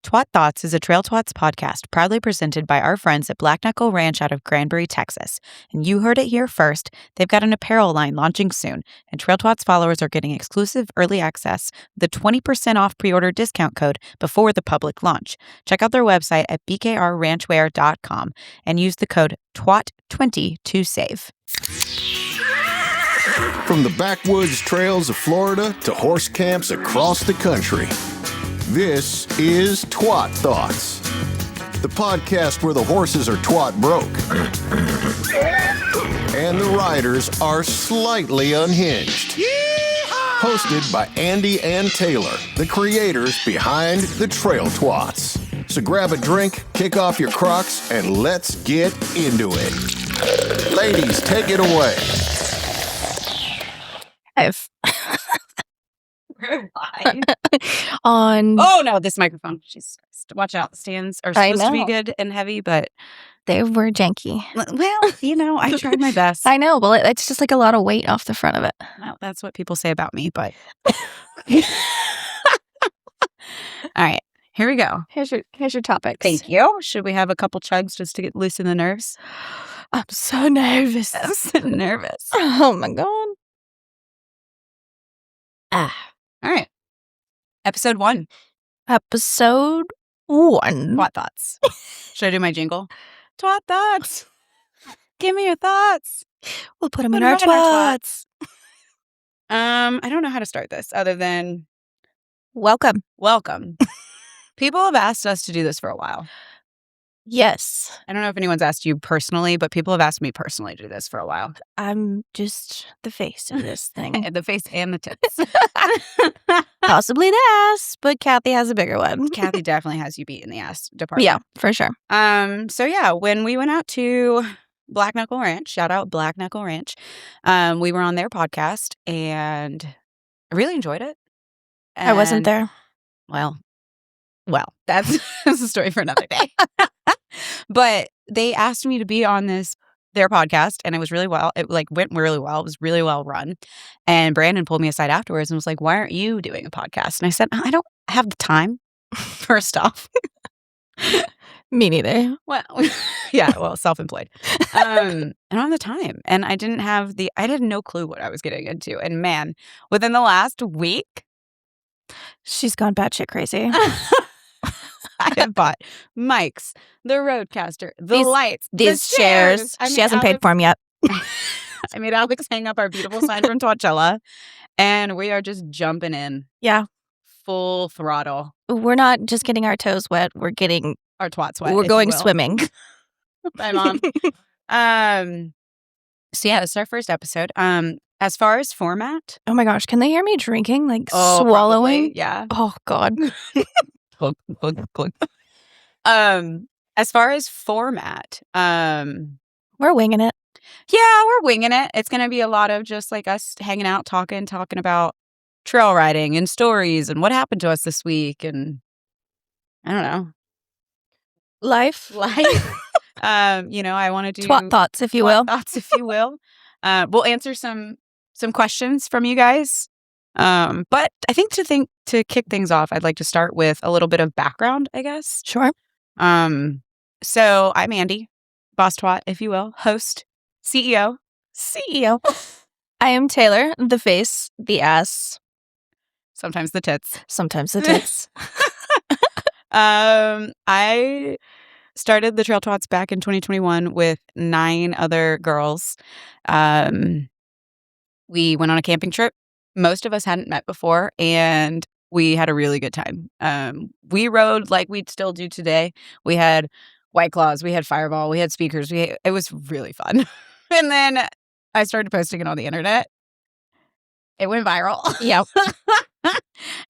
Twat Thoughts is a Trail Twats podcast proudly presented by our friends at Black Knuckle Ranch out of Granbury, Texas. And you heard it here first. They've got an apparel line launching soon, and Trail Twats followers are getting exclusive early access with a 20% off pre-order discount code before the public launch. Check out their website at bkrranchwear.com and use the code TWAT20 to save. From the backwoods trails of Florida to horse camps across the country, this is Twat Thoughts, the podcast where the horses are twat broke and the riders are slightly unhinged. Hosted by Andi and Taylor, the creators behind the Trail Twats. So grab a drink, kick off your Crocs, and let's get into it. Ladies, take it away. We're live. On Oh no, this microphone. Jesus Christ. Watch out. The stands are I supposed to be know. good and heavy, but they were janky. well, I tried my best. I know. Well, it's just like a lot of weight off the front of it. Well, that's what people say about me, but all right, here we go. Here's your topics. Thank you. Should we have a couple chugs just to get loosen the nerves? I'm so nervous. I'm so nervous. Oh my god. All right. Episode 1. Episode 1. Twat Thoughts. Should I do my jingle? Twat Thoughts. Give me your thoughts. We'll put them Put in 'em our right in our twats. I don't know how to start this other than Welcome. welcome. People have asked us to do this for a while. Yes. I don't know if anyone's asked you personally, but people have asked me personally to do this for a while. I'm just the face of this thing. The face and the tits. Possibly the ass, but Kathy has a bigger one. Kathy definitely has you beat in the ass department. Yeah, for sure. So yeah, when we went out to Black Knuckle Ranch, shout out Black Knuckle Ranch, we were on their podcast and I really enjoyed it. I wasn't And, there. Well, that's a story for another day. But they asked me to be on their podcast, and it was really well. It went really well. It was really well run. And Brandon pulled me aside afterwards and was like, "Why aren't you doing a podcast?" And I said, "I don't have the time." First off, Me neither. well, yeah, well, self-employed. I don't have the time, and I had no clue what I was getting into. And man, within the last week, She's gone batshit crazy. I have bought mics, the Roadcaster, the These- lights, These the chairs. I She made hasn't paid for them yet. I made Alex hang up our beautiful sign from Coachella, and we are just jumping in Yeah. full throttle. We're not just getting our toes wet. We're getting. Our twats wet. We're if going you will. swimming. Bye, Mom. So yeah, this is our first episode. As far as format, Oh my gosh, can they hear me drinking? Like probably, swallowing? yeah. Oh God. Clunk, clunk, clunk. As far as format, We're winging it. yeah, we're winging it. It's gonna be a lot of just like us hanging out, talking about trail riding and stories and what happened to us this week, and I don't know, Life. life. I want to do Twat thoughts, if you twat will. thoughts, if you will. We'll answer some questions from you guys. But I think to kick things off, I'd like to start with a little bit of background, I guess. Sure. So I'm Andi, boss twat, if you will, host, CEO. I am Taylor, the face, the ass, Sometimes the tits. sometimes the tits. I started the Trail Twats back in 2021 with 9 other girls. We went on a camping trip. Most of us hadn't met before, and we had a really good time. We rode like we'd still do today. We had White Claws, we had Fireball, we had speakers. It was really fun. And then I started posting it on the internet. It went viral. Yep.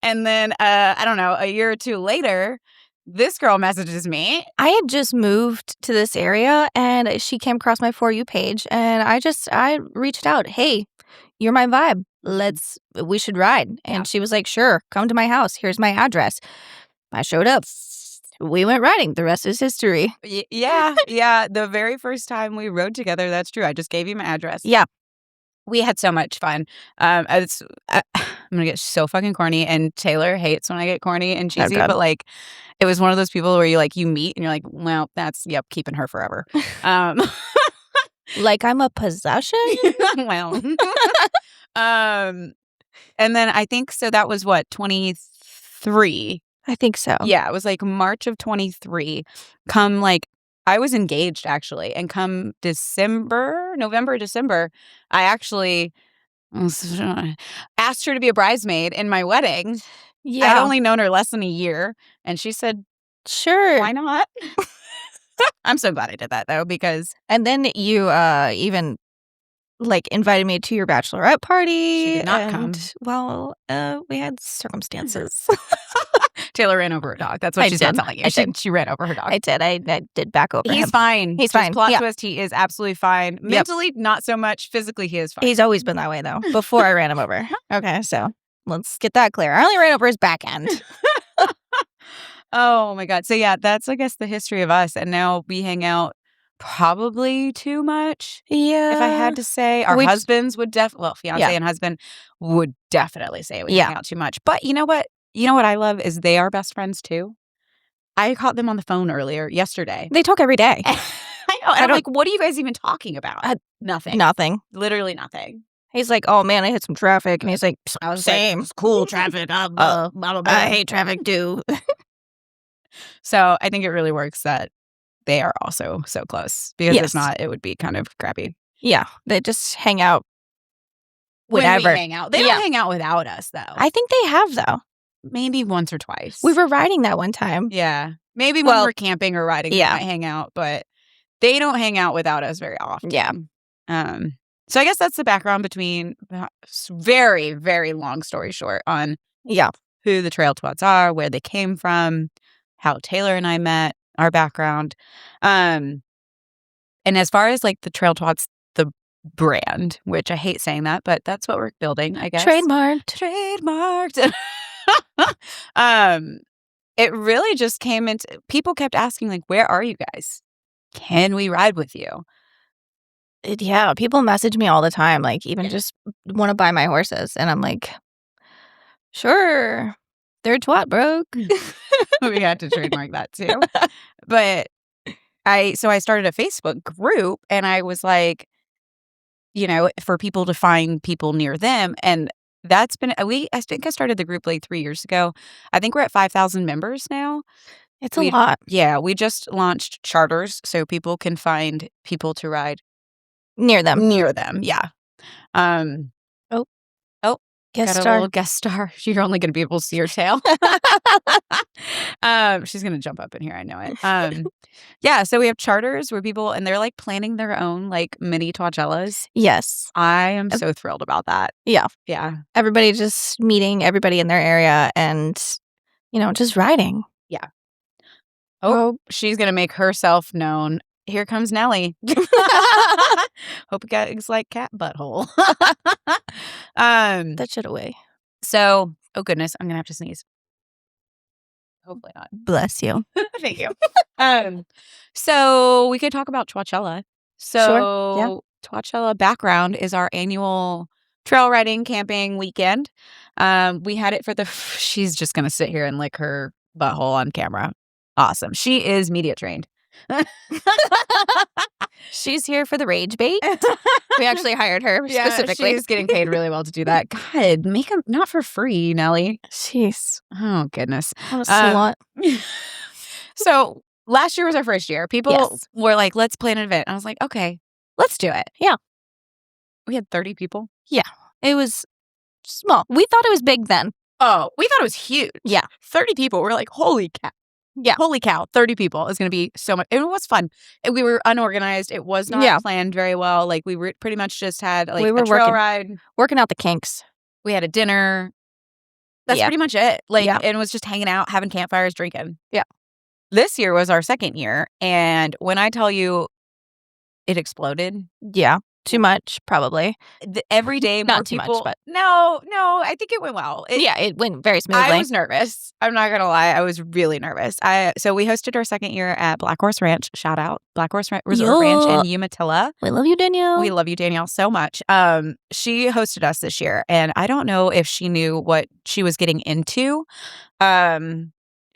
And then, I don't know, a year or two later, this girl messages me. I had just moved to this area and she came across my For You page and I reached out. Hey, you're my vibe. We should ride. And Yeah. she was like, sure, come to my house. Here's my address. I showed up. We went riding. The rest is history. Yeah. The very first time we rode together, that's true. I just gave you my address. Yeah. We had so much fun. I'm gonna get so fucking corny, and Taylor hates when I get corny and cheesy, God. but like, it was one of those people where you meet and you're like, well, that's keeping her forever. Like I'm a possession. Well, and then I think so. That was what 23. I think so. Yeah, it was like March of 23. Come like I was engaged actually, and come November, December, I actually asked her to be a bridesmaid in my wedding. Yeah. I'd only known her less than a year, and she said, "Sure, why not?" I'm so glad I did that though, because and then you even like invited me to your bachelorette party. She did not come. Well, we had circumstances. Taylor ran over her dog. That's what I she's did. not telling you. I She, did. she ran over her dog. I did. I did back over He's him. fine. He's Just fine. Plot Yeah. twist, he is absolutely fine. Mentally, not so much. Physically, he is fine. He's always been that way though. Before I ran him over. Okay, so let's get that clear. I only ran over his back end. Oh my God. So yeah, that's I guess the history of us. And now we hang out probably too much. Yeah. If I had to say, our husbands would fiance and husband would definitely say we hang out too much. But you know what? You know what I love is they are best friends too. I caught them on the phone yesterday. They talk every day. I know. And I'm like, what are you guys even talking about? Nothing. Nothing. Literally nothing. He's like, oh man, I hit some traffic. And he's like, I was same. like, it's cool traffic. I hate traffic too. So I think it really works that they are also so close, because if not, it would be kind of crappy. Yeah. They just hang out When whenever. we hang out. They don't hang out without us, though. I think they have though. Maybe once or twice. We were riding that one time. Yeah. Maybe when we're camping or riding, we might hang out, but they don't hang out without us very often. Yeah. So I guess that's the background between very, very long story short on who the Trail Twats are, where they came from, how Taylor and I met, our background. And as far as like the Trail Twats, the brand, which I hate saying that, but that's what we're building, I guess. Trademarked. It really just came into, people kept asking like, where are you guys? Can we ride with you? Yeah, people message me all the time, like even just want to buy my horses, and I'm like, sure, they're twat broke. We had to trademark that too. But I started a Facebook group, and I was like, for people to find people near them, and that's been I think I started the group like 3 years ago. I think we're at 5,000 members now. It's a lot. Yeah, we just launched charters so people can find people to ride near them. Yeah. Guest got star. a little guest star. You're only going to be able to see her tail. She's going to jump up in here. I know it. Yeah. So we have charters where people, and they're like planning their own like mini Twatchellas. Yes. I am so thrilled about that. Yeah. Yeah. Everybody just meeting everybody in their area and, just riding. Yeah. Oh, she's going to make herself known. Here comes Nellie. Hope it gets like cat butthole. That shit away. So, oh goodness, I'm gonna have to sneeze. Hopefully not. Bless you. Thank you. So we could talk about Twatchella. So Sure. Yeah. Twatchella background is our annual trail riding camping weekend. We had it for she's just gonna sit here and lick her butthole on camera. Awesome. She is media trained. She's here for the rage bait. We actually hired her specifically. She's getting paid really well to do that. God, make them not for free, Nellie. Jeez. Oh, goodness. What a slut. So last year was our first year. People were like, let's plan an event. I was like, okay, let's do it. Yeah. We had 30 people. Yeah. It was small. We thought it was big then. Oh, we thought it was huge. Yeah. 30 people. We're like, holy cow. Yeah. Holy cow, 30 people is going to be so much. It was fun. We were unorganized. It was not planned very well. Like we were pretty much just had like a trail ride. Working out the kinks. We had a dinner. That's pretty much it. Like, and it was just hanging out, having campfires, drinking. Yeah. This year was our second year. And when I tell you it exploded. Yeah. Too much, probably. Every day, Not more too much, people. but- No, I think it went well. It went very smoothly. I was nervous. I'm not gonna lie. I was really nervous. So we hosted our second year at Black Horse Ranch. Shout out Black Horse Resort Ranch in Umatilla. We love you, Danielle. We love you, Danielle, so much. She hosted us this year, and I don't know if she knew what she was getting into.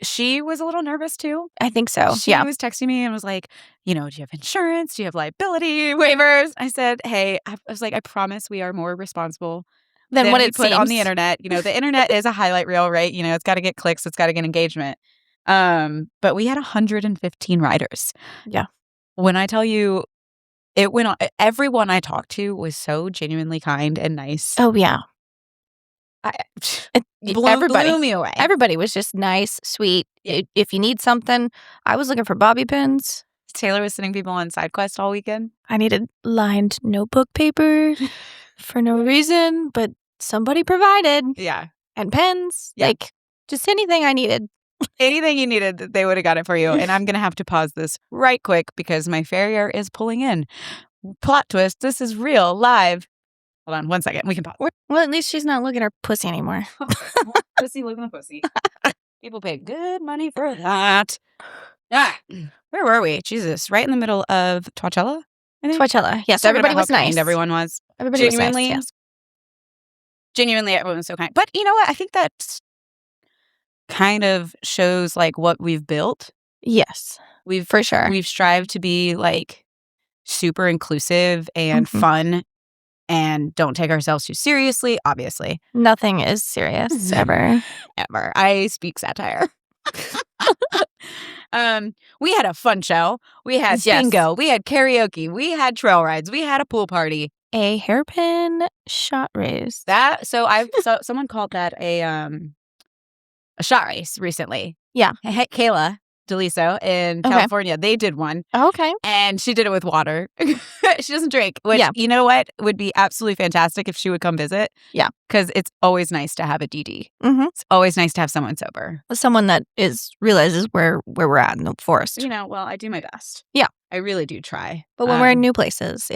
She was a little nervous too. I think so. She was texting me and was like, do you have insurance? Do you have liability waivers? I said, hey, I was like, I promise we are more responsible than what we it put seems on the internet. The internet is a highlight reel, right? It's got to get clicks. It's got to get engagement. But we had 115 riders. Yeah. When I tell you, it went on. Everyone I talked to was so genuinely kind and nice. Oh, yeah. Everybody blew me away. Everybody was just nice, sweet. Yeah. If you need something, I was looking for bobby pins. Taylor was sending people on side quest all weekend. I needed lined notebook paper for no reason, but somebody provided. Yeah. And pens. Yeah. Like, just anything I needed. Anything you needed, they would have got it for you. And I'm going to have to pause this right quick because my farrier is pulling in. Plot twist. This is real, live. Hold on 1 second. We can pause. Well, at least she's not looking at her pussy anymore. Pussy looking at pussy. People pay good money for that. Where were we? Jesus. Right in the middle of Twatchella? Twatchella. Yes, everybody was nice. Everyone was. Everybody was nice, yes. Genuinely, everyone was so kind. But you know what? I think that kind of shows what we've built. Yes. For sure. We've strived to be super inclusive and fun and don't take ourselves too seriously, obviously. Nothing is serious ever. Ever. I speak satire. We had a fun show. We had bingo. We had karaoke. We had trail rides. We had a pool party. A hairpin shot race. Someone called that a shot race recently. Yeah. Kayla DeLiso in California, they did one. Oh, okay. And she did it with water. She doesn't drink, which, you know what, would be absolutely fantastic if she would come visit. Yeah. Because it's always nice to have a DD. Mm-hmm. It's always nice to have someone sober. Someone that realizes where we're at in the forest. Well, I do my best. Yeah. I really do try. But when we're in new places,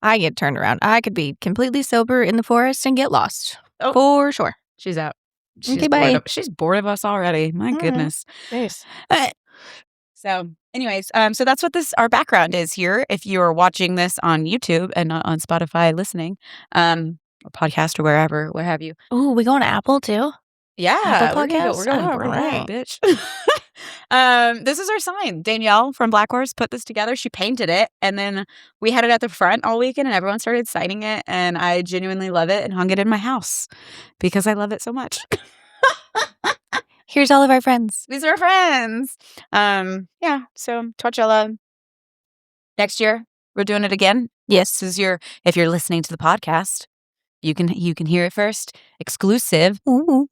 I get turned around. I could be completely sober in the forest and get lost. Oh. For sure. She's out. She's bored of us already. My goodness. Nice. So, anyways, so that's what our background is here. If you are watching this on YouTube and not on Spotify listening, or podcast or wherever, what have you. Oh, we going to Apple too? Yeah. Apple Podcast? We're going right, bitch. This is our sign. Danielle from Black Horse put this together. She painted it, and then we had it at the front all weekend, and everyone started signing it, and I genuinely love it and hung it in my house because I love it so much. Here's all of our friends. These are our friends. Yeah. So Twatchella. Next year, we're doing it again. Yes. If you're listening to the podcast, you can hear it first. Exclusive. Ooh.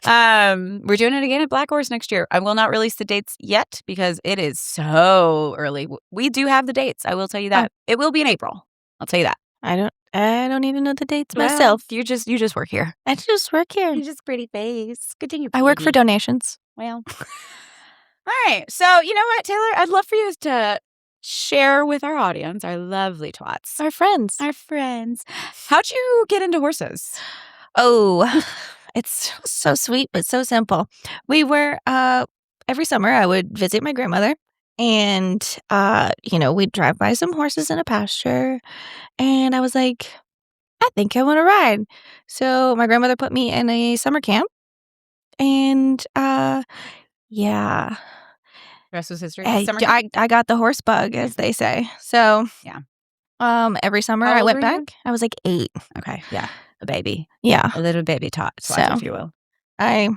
We're doing it again at Black Horse next year. I will not release the dates yet because it is so early. We do have the dates. I will tell you that. It will be in April. I'll tell you that. I don't even know the dates myself. You just work here. I just work here. You just pretty face. Continue. I work for donations. Well. All right. So, you know what, Taylor? I'd love for you to share with our audience, our lovely twats. Our friends. How'd you get into horses? Oh, it's so sweet, but so simple. We were, every summer I would visit my grandmother. And, we'd drive by some horses in a pasture. And I was like, I think I want to ride. So my grandmother put me in a summer camp. And, yeah. The rest was history. I got the horse bug, as they say. So, yeah. Every summer I went back. I was like 8. Okay. Yeah. A baby. Yeah. A little baby Twat, if you will. I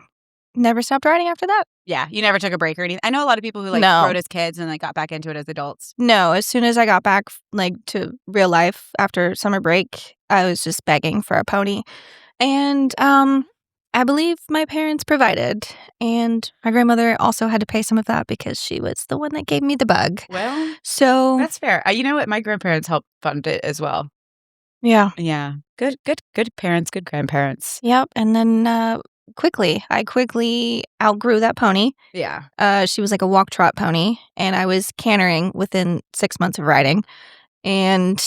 never stopped riding after that. Yeah, you never took a break or anything. I know a lot of people who rode as kids and got back into it as adults. No, as soon as I got back to real life after summer break, I was just begging for a pony. And I believe my parents provided, and my grandmother also had to pay some of that because she was the one that gave me the bug. Well, so that's fair. You know what? My grandparents helped fund it as well. Yeah. Yeah. Good parents, good grandparents. Yep. And then I quickly outgrew that pony. Yeah. She was like a walk trot pony, and I was cantering within 6 months of riding. And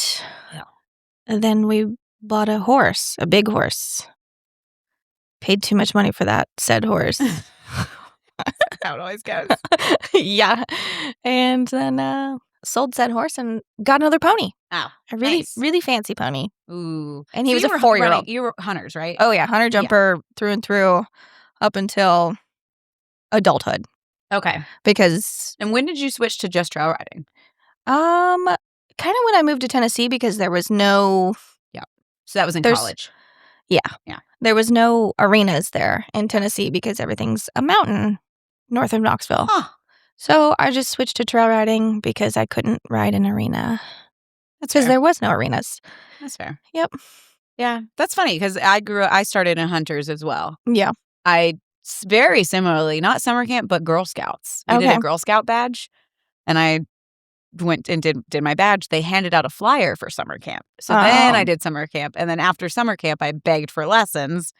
then we bought a horse, a big horse. Paid too much money for that said horse. How it always goes. Yeah. And then sold said horse and got another pony. Oh, A really, nice. really fancy pony. Ooh. And he So was you a were 4-year-old. You were hunters, right? Oh, yeah. Hunter jumper through and through up until adulthood. Okay. Because And when did you switch to just trail riding? kind of when I moved to Tennessee, because there was no... So that was in There's- college. There was no arenas there in Tennessee because everything's a mountain north of Knoxville. Huh. So I just switched to trail riding because I couldn't ride an arena. That's Because fair. there was no arenas. That's fair. Yep. Yeah. That's funny because I started in hunters as well. Yeah. Very similarly, not summer camp, but Girl Scouts. We did Okay. a Girl Scout badge, and I went and did my badge. They handed out a flyer for summer camp. So then I did summer camp. And then after summer camp, I begged for lessons.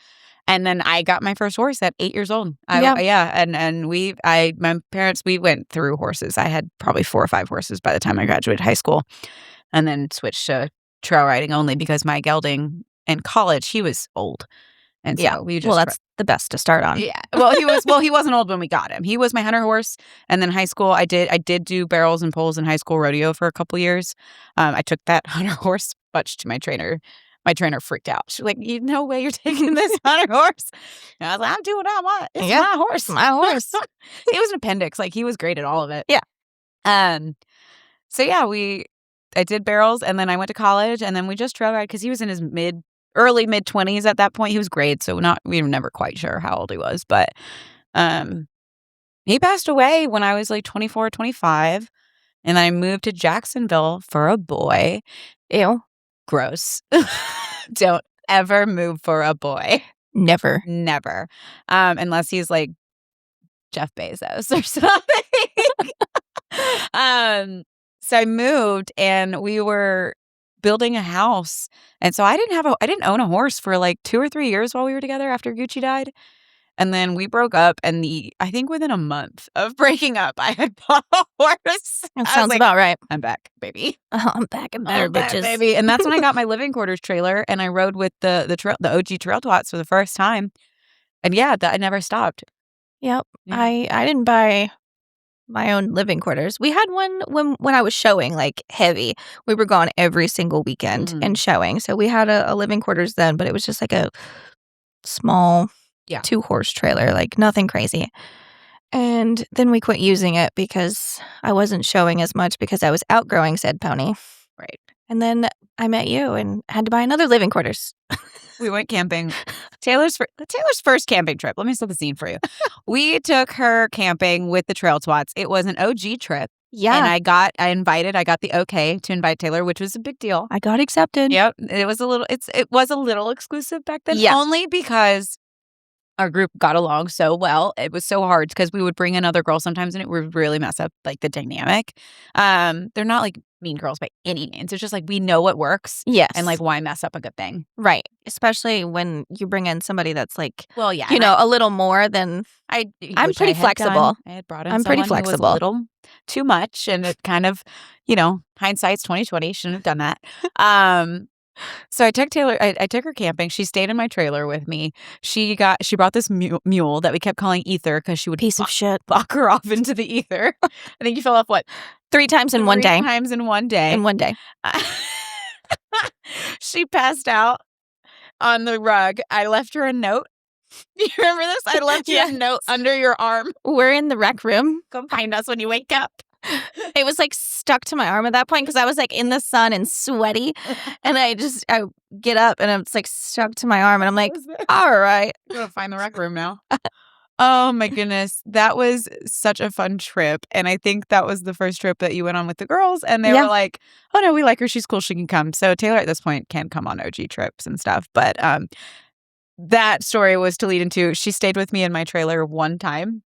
And then I got my first horse at 8 years old. And my parents, we went through horses. I had probably 4 or 5 horses by the time I graduated high school, and then switched to trail riding only because my gelding in college, he was old. And so we just... Well, that's the best to start on. Yeah. Well, he wasn't old when we got him. He was my hunter horse. And then high school, I did do barrels and poles in high school rodeo for a couple years. I took that hunter horse much to my trainer. My trainer freaked out. She was like, "You no way you're taking this hunter horse." And I was like, "I'm doing what I want. It's my horse. My horse. He was an appendix. Like, he was great at all of it. Yeah. So yeah, I did barrels, and then I went to college, and then we just trail ride because he was in his early mid 20s at that point. He was great, so we were never quite sure how old he was, but he passed away when I was like 24, 25, and I moved to Jacksonville for a boy. Ew. Gross. Don't ever move for a boy. Never. Unless he's like Jeff Bezos or something. So I moved, and we were building a house, and so I didn't own a horse for like 2 or 3 years while we were together after Gucci died. And then we broke up, and I think within a month of breaking up, I had bought a horse. That sounds about right. I'm back, baby. I'm back and better, I'm back, bitches. baby. And that's when I got my living quarters trailer, and I rode with the OG Trail Twats for the first time. And I never stopped. Yep. Yeah. I didn't buy my own living quarters. We had one when I was showing, like, heavy. We were gone every single weekend and showing. So we had a living quarters then, but it was just like a small 2-horse trailer, like nothing crazy. And then we quit using it because I wasn't showing as much because I was outgrowing said pony. Right. And then I met you and had to buy another living quarters. We went camping. Taylor's first camping trip. Let me set the scene for you. We took her camping with the Trail Twats. It was an OG trip. Yeah. And I got the okay to invite Taylor, which was a big deal. I got accepted. Yep. It was a little exclusive back then. Yeah. Only because our group got along so well. It was so hard because we would bring in other girls sometimes, and it would really mess up like the dynamic. They're not like mean girls by any means. It's just like we know what works. Yes. And like, why mess up a good thing? Right. Especially when you bring in somebody that's like, Well, yeah. a little more than... I'm pretty flexible. I had brought in I'm pretty someone who was flexible. a little too much, and it kind of, hindsight's 20/20. Shouldn't have done that. So I took Taylor. I took her camping. She stayed in my trailer with me. She brought this mule that we kept calling Ether because she would Piece of shit. walk her off into the ether. I think you fell off 3 times in one day. 3 times in one day. In one day. She passed out on the rug. I left her a note. You remember this? I left you a note under your arm. We're in the rec room. Come find us when you wake up. It was like stuck to my arm at that point because I was like in the sun and sweaty. And I get up and it's like stuck to my arm. And I'm like, all right. I'm going to find the rec room now. Oh my goodness. That was such a fun trip. And I think that was the first trip that you went on with the girls. And they were like, oh no, we like her. She's cool. She can come. So Taylor at this point can come on OG trips and stuff. But that story was to lead into, she stayed with me in my trailer one time.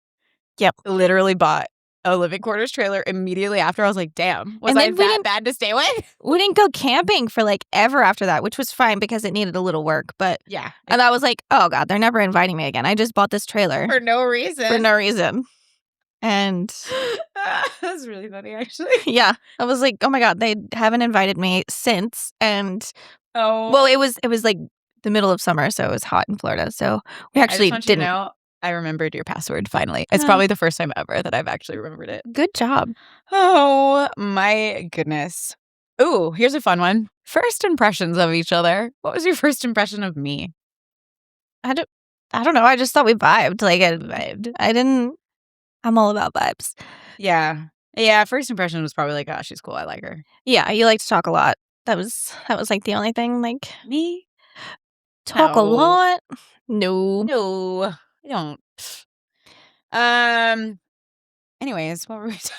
Yep. Literally bought a living quarters trailer immediately after. I was like, damn, was I that bad to stay with? We didn't go camping for like ever after that, which was fine because it needed a little work. But yeah. And I was like, oh God, they're never inviting me again. I just bought this trailer. For no reason. And That's really funny, actually. Yeah. I was like, oh my God, they haven't invited me since. And Oh, it was like the middle of summer, so it was hot in Florida. So we I actually just want you to didn't. know I remembered your password finally. It's Oh. probably the first time ever that I've actually remembered it. Good job. Oh, my goodness. Ooh, here's a fun one. First impressions of each other. What was your first impression of me? I don't know. I just thought we vibed. Like I vibed. I'm all about vibes. Yeah. Yeah, first impression was probably like, oh, she's cool. I like her. Yeah, you like to talk a lot. That was like the only thing. Like Me? talk a No. lot. No. No, I don't. Anyways, what were we talking?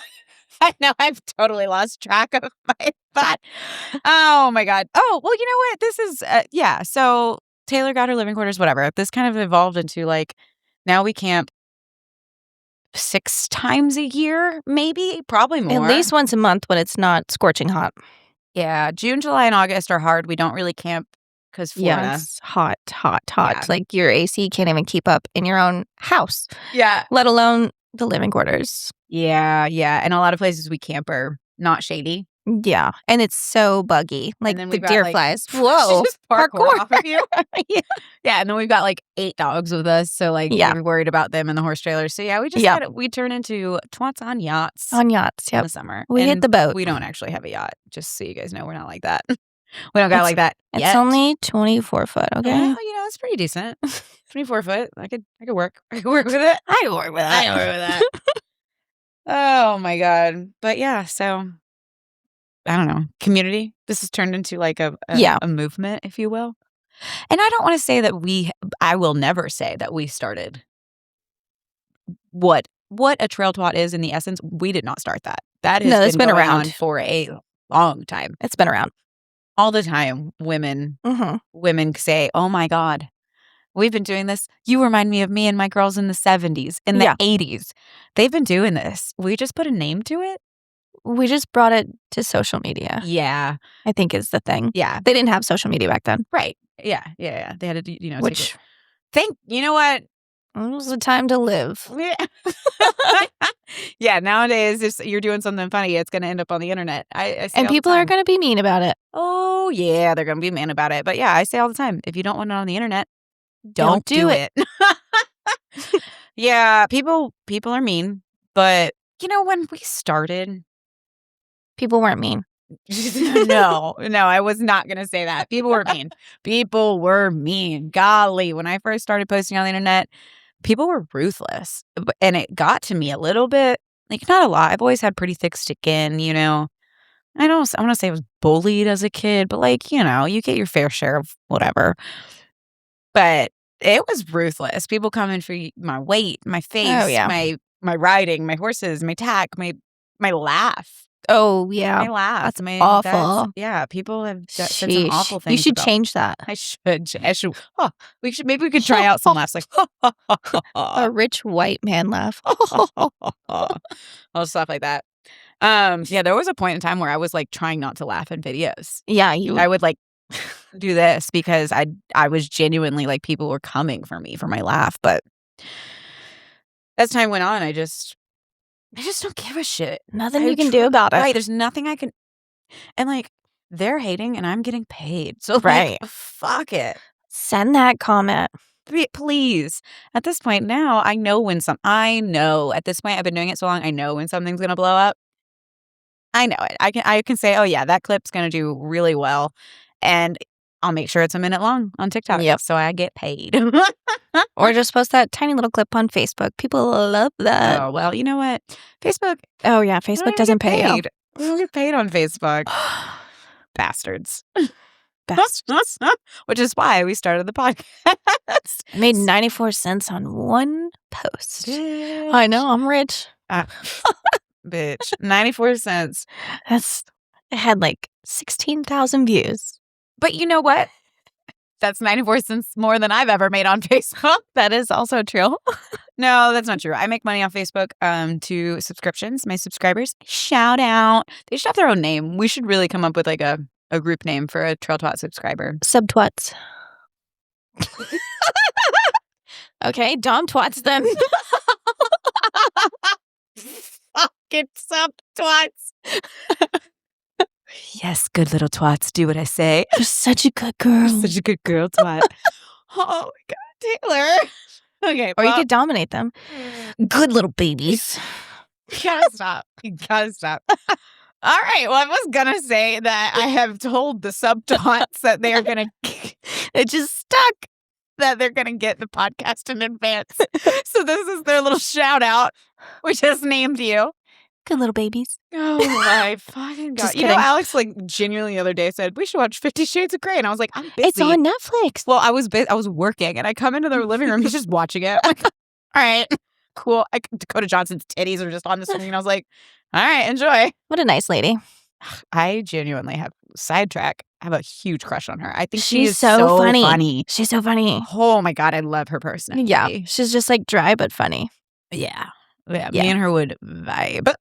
I know I've totally lost track of my thought. Oh my God. Oh, well, you know what? This is yeah. So Taylor got her living quarters, whatever. This kind of evolved into like now we camp 6 times a year, maybe, probably more. At least once a month when it's not scorching hot. Yeah, June, July, and August are hard. We don't really camp because Florida. Yeah, it's hot. Yeah. Like your AC can't even keep up in your own house. Yeah. Let alone the living quarters. Yeah, yeah. And a lot of places we camp are not shady. Yeah. And it's so buggy. Like then the we've got, deer like- flies. Whoa. Just parkour off of you. Yeah. Yeah, and then we've got like 8 dogs with us, so like Yeah. we're worried about them in the horse trailers. So yeah, we just we turn into twats on yachts On yachts. in Yep. the summer. We hit And the boat. We don't actually have a yacht, just so you guys know. We're not like that. We don't got like that. It's yet. only 24 foot, okay? Well, it's pretty decent. 24 foot. I could work. I could work with it. I can work with I that. can work with that. Oh my God. But yeah, so I don't know. Community. This has turned into like a movement, if you will. And I don't want to say that I will never say that we started what a Trail Twat is in the essence. We did not start that. That has been going around on for a long time. It's been around. All the time, women say, oh my God, we've been doing this. You remind me of me and my girls in the 70s, in the 80s. They've been doing this. We just put a name to it. We just brought it to social media. Yeah. I think is the thing. Yeah. They didn't have social media back then. Right. Yeah. Yeah. They had to, Which, you know what? it was the time to live. Yeah. Yeah, nowadays, if you're doing something funny, it's going to end up on the internet. I say and people are going to be mean about it. Oh, yeah, they're going to be mean about it. But yeah, I say all the time, if you don't want it on the internet, don't do it. Yeah, people are mean. But, when we started... People weren't mean. No, I was not going to say that. People were mean. People were mean. Golly, when I first started posting on the internet, people were ruthless. And it got to me a little bit, like not a lot. I've always had pretty thick skin, I want to say I was bullied as a kid, but like, you get your fair share of whatever. But it was ruthless. People coming for my weight, my face, my riding, my horses, my tack, my laugh. Oh, yeah. My laugh. That's awful. People have said some awful things. You should change that. I should. Oh, maybe we could try out some laughs like a rich white man laugh. Stuff like that. Yeah, there was a point in time where I was like trying not to laugh in videos. Yeah, I would like do this because I was genuinely like people were coming for me for my laugh, but as time went on, I just don't give a shit. Nothing you can do about it. Right. There's nothing I can. And like, they're hating and I'm getting paid. So, right. Like, fuck it. Send that comment. Please. At this point now, I know at this point, I've been doing it so long, I know when something's going to blow up. I know it. I can say, oh yeah, that clip's going to do really well. And I'll make sure it's a minute long on TikTok. Yep. So I get paid. Or just post that tiny little clip on Facebook. People love that. Oh, well, you know what? Facebook. Oh, yeah. Facebook doesn't pay you. We don't get paid on Facebook. Bastards. Bastards. Which is why we started the podcast. I made 94 cents on one post. I know. I'm rich. Bitch. 94 cents. It had like 16,000 views. But you know what? That's 94 cents more than I've ever made on Facebook. That is also true. No, that's not true. I make money on Facebook to subscriptions. My subscribers, shout out. They should have their own name. We should really come up with like a group name for a Trail Twat subscriber. Sub-Twats. Okay, Dom Twats then. fucking sub twats. Yes, good little twats. Do what I say. You're such a good girl. You're such a good girl, twat. Oh my God, Taylor. Okay. Or you could dominate them. Good little babies. You gotta stop. You gotta stop. All right. Well, I was gonna say that I have told the sub twats that they are gonna. It just stuck that they're gonna get the podcast in advance. So this is their little shout out. We just named you. Good little babies. Oh my fucking God. Just You know, kidding. Alex genuinely the other day said, we should watch 50 Shades of Grey. And I was like, I'm busy. It's on Netflix. Well, I was working and I come into their living room. He's just watching it. I'm like, all right, cool. Dakota Johnson's titties are just on the screen. And I was like, all right, enjoy. What a nice lady. I genuinely have sidetrack. I have a huge crush on her. I think She's is so funny. funny. She's so funny. Oh my God, I love her personality. Yeah. She's just like dry but funny. Yeah. Yeah. Yeah. Me and her would vibe.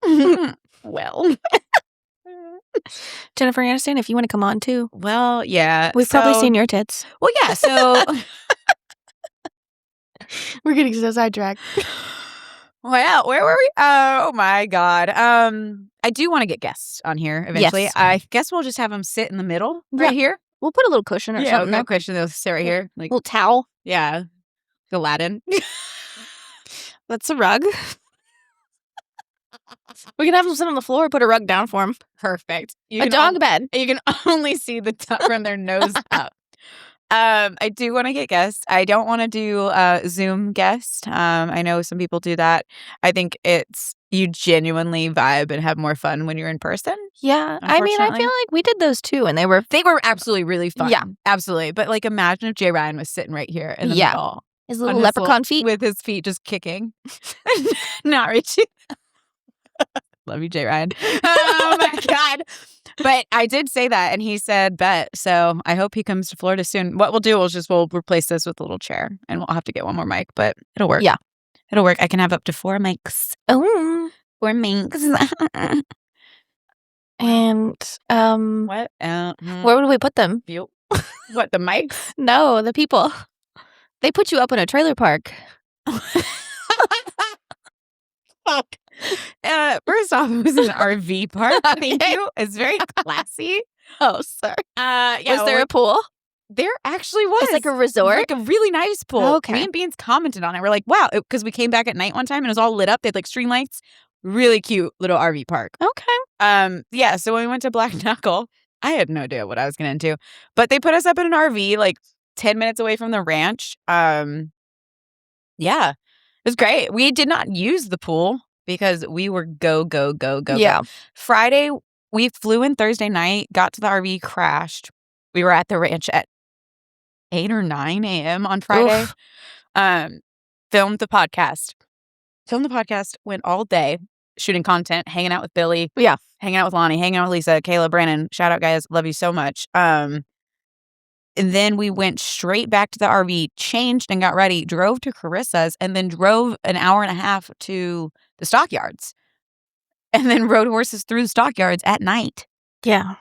Well. Jennifer Aniston, if you want to come on too. Well, yeah. We've probably seen your tits. Well, yeah. So, We're getting so sidetracked. well, where were we? Oh my God. I do want to get guests on here eventually. Yes. I guess we'll just have them sit in the middle right Yeah. here. We'll put a little cushion or Yeah, something. no question. They'll sit right here. Like, little towel. yeah, Aladdin. That's a rug. We can have them sit on the floor, put a rug down for them. Perfect. A dog bed. You can only see the top from their nose up. I do want to get guests. I don't want to do Zoom guest. I know some people do that. I think you genuinely vibe and have more fun when you're in person. Yeah. I mean, I Unfortunately. feel like we did those too, and they were absolutely really fun. Yeah. Absolutely. But imagine if Jay Ryan was sitting right here in the Yeah. middle. his on little his leprechaun feet. With his feet just kicking. Not reaching. Love you, Jay Ryan. Oh my God. But I did say that and he said bet. So I hope he comes to Florida soon. What we'll do is we'll replace this with a little chair and we'll have to get one more mic, but it'll work. Yeah. It'll work. I can have up to 4 mics. Oh. 4 mics. And What? where would we put them? What, the mics? No, the people. They put you up in a trailer park. Fuck. First off, it was an RV park. Thank you. It's very classy. Oh, sorry. Yeah, Was there a pool? There actually was. It's like a It was resort? like a really nice pool. Okay. Me and Beans commented on it. We're like, wow, because we came back at night one time and it was all lit up. They had string lights. Really cute little RV park. Okay. Yeah. So when we went to Black Knuckle, I had no idea what I was getting into, but they put us up in an RV 10 minutes away from the ranch. Yeah, it was great. We did not use the pool because we were go. Yeah. Friday, we flew in Thursday night, got to the RV, crashed. We were at the ranch at 8 or 9 a.m. on Friday. Filmed the podcast, went all day shooting content, hanging out with Billy. Yeah. Hanging out with Lonnie, hanging out with Lisa, Kayla, Brandon. Shout out, guys. Love you so much. And then we went straight back to the RV, changed and got ready, drove to Carissa's, and then drove an hour and a half to the stockyards. And then rode horses through the stockyards at night. Yeah.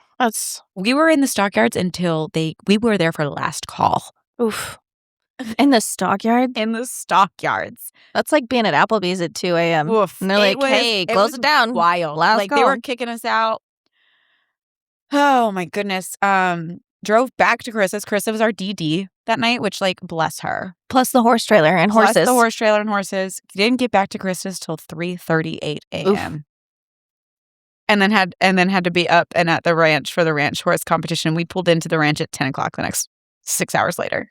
We were in the stockyards until we were there for the last call. Oof. In the stockyard? In the stockyards. That's like being at Applebee's at 2 a.m. Oof. And they're like, hey, close it down. Wild. Last They call. were kicking us out. Oh my goodness. Drove back to Carissa's. Carissa was our DD that night, which bless her. Plus the horse trailer and Plus horses. the horse trailer and horses. Didn't get back to Carissa's till 3:38 a.m. And then had to be up and at the ranch for the ranch horse competition. We pulled into the ranch at 10 o'clock the next 6 hours later.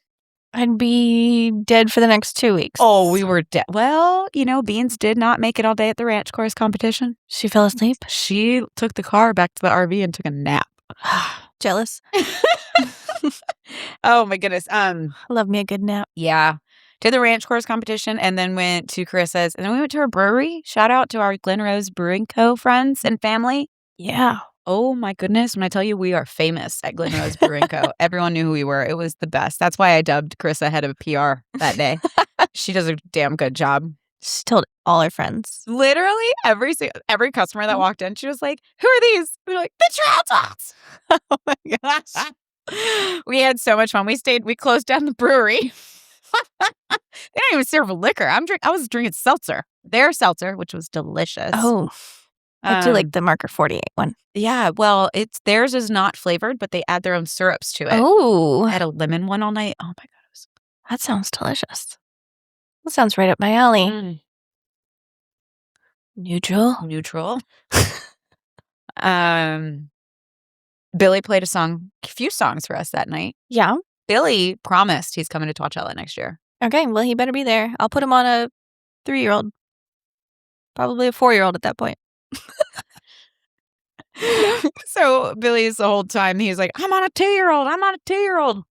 I'd be dead for the next 2 weeks. Oh, we were dead. Well, Beans did not make it all day at the ranch course competition. She fell asleep? She took the car back to the RV and took a nap. Jealous. Oh my goodness. Love me a good nap. Yeah. Did the ranch course competition and then went to Carissa's and then we went to our brewery. Shout out to our Glen Rose Brewing Co. friends and family. Yeah. Oh my goodness. When I tell you we are famous at Glen Rose Brewing Co. Everyone knew who we were. It was the best. That's why I dubbed Carissa head of PR that day. She does a damn good job. She told all her friends. Literally every customer that walked in, she was like, who are these? We were like, the Trail Twats. Oh my gosh. We had so much fun. We closed down the brewery. They don't even serve liquor. I was drinking seltzer. Their seltzer, which was delicious. Oh. I do like the Marker 48 one. Yeah, well, theirs is not flavored, but they add their own syrups to it. Oh. I had a lemon one all night. Oh my God. That sounds delicious. That sounds right up my alley. Neutral. Billy played a few songs for us that night. Yeah. Billy promised he's coming to Twatchella next year. Okay, well, he better be there. I'll put him on a 3-year-old. Probably a 4-year-old at that point. So Billy's the whole time, he's like, I'm on a 2-year-old.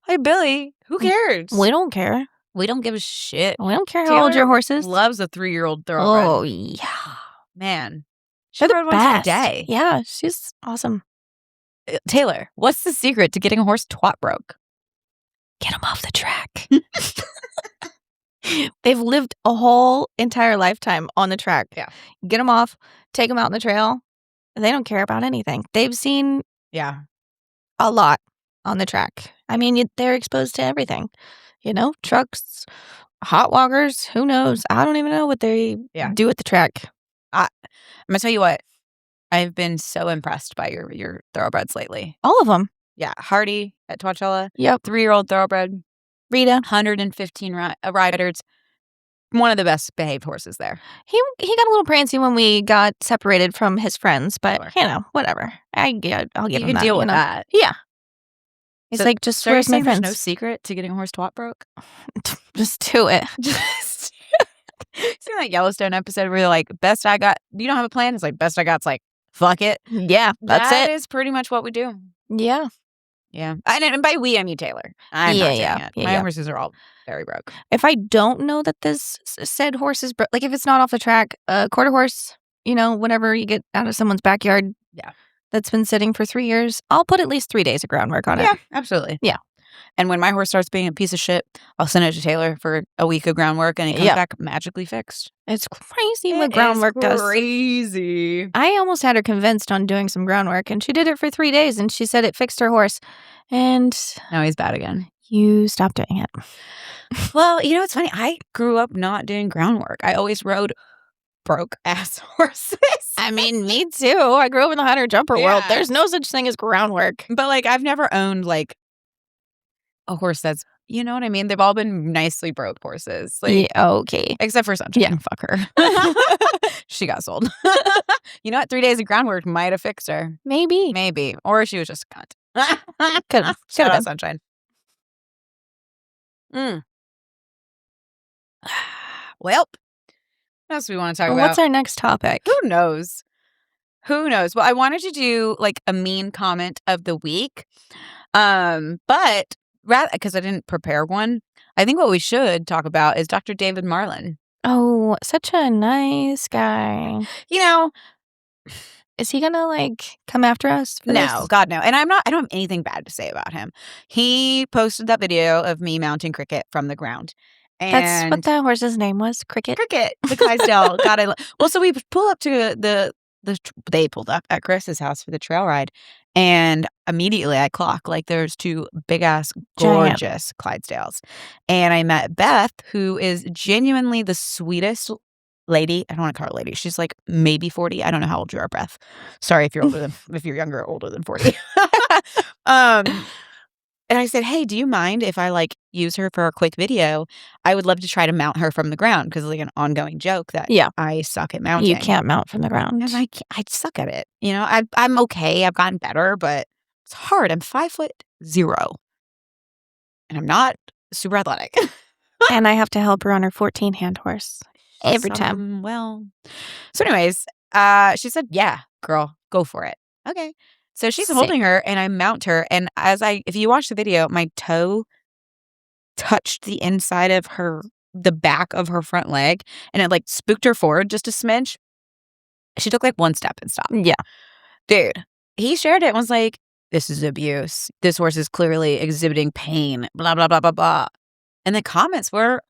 Hey, Billy, who cares? We don't care. We don't give a shit. We don't care how old your horse is. Loves a 3-year-old thoroughbred. Oh, yeah. Man. They're the rode one best. today. Yeah, she's awesome. Taylor, what's the secret to getting a horse twat broke? Get them off the track. They've lived a whole entire lifetime on the track. Yeah. Get them off, take them out on the trail. They don't care about anything. They've seen a lot on the track. I mean, they're exposed to everything. Trucks, hot walkers, who knows? I don't even know what they do at the track. I'm going to tell you what. I've been so impressed by your thoroughbreds lately. All of them. Yeah. Hardy at Twatchella. Yep. 3-year-old thoroughbred. Rita. 115 riders. One of the best behaved horses there. He got a little prancy when we got separated from his friends, but, whatever. I'll give him that. You can deal with that. Yeah. It's like, just where's my friends? There's no secret to getting a horse twat broke? Just do it. See that Yellowstone episode where they're like, best I got, you don't have a plan? It's like, best I got's like, fuck it. Yeah, that's it. That is pretty much what we do. Yeah. Yeah. And by we, I mean Taylor. I'm not saying it. My horses are all very broke. If I don't know that this said horse is broke, like if it's not off the track, a quarter horse, whenever you get out of someone's backyard that's been sitting for 3 years, I'll put at least 3 days of groundwork on it. Yeah, absolutely. Yeah. And when my horse starts being a piece of shit, I'll send it to Taylor for a week of groundwork and it comes back magically fixed. It's crazy what groundwork does. Crazy. I almost had her convinced on doing some groundwork and she did it for 3 days and she said it fixed her horse. And now he's bad again. You stopped doing it. Well, it's funny. I grew up not doing groundwork. I always rode broke ass horses. I mean, me too. I grew up in the hunter jumper world. There's no such thing as groundwork. But I've never owned a horse that's, you know what I mean? They've all been nicely broke horses. Okay. Except for Sunshine. Yeah. Fuck her. She got sold. You know what? 3 days of groundwork might have fixed her. Maybe. Or she was just a cunt. Could have been Sunshine. Well, what else do we want to talk about? What's our next topic? Who knows? Well, I wanted to do a mean comment of the week. But rather, because I didn't prepare one, I think what we should talk about is Dr. David Marlin. Oh, such a nice guy. Is he gonna come after us? No, God, no. And I don't have anything bad to say about him. He posted that video of me mounting Cricket from the ground. And that's what the horse's name was, Cricket. The Clydesdale. God, well, so we pull up to they pulled up at Chris's house for the trail ride. And immediately I clock there's 2 big ass gorgeous Clydesdales. And I met Beth, who is genuinely the sweetest lady. I don't want to call her lady. She's maybe 40. I don't know how old you are, Beth. Sorry if you're if you're younger or older than 40. And I said, hey, do you mind if I use her for a quick video? I would love to try to mount her from the ground because it's an ongoing joke that I suck at mounting. You can't mount from the ground. And I suck at it. I'm okay. I've gotten better, but it's hard. I'm 5'0", and I'm not super athletic. And I have to help her on her 14-hand horse every time. Well, so anyways, she said, yeah, girl, go for it. Okay. So she's holding her and I mount her. And if you watch the video, my toe touched the inside of the back of her front leg and it spooked her forward just a smidge. She took one step and stopped. Yeah. Dude, he shared it and was like, this is abuse. This horse is clearly exhibiting pain, blah, blah, blah, blah, blah. And the comments were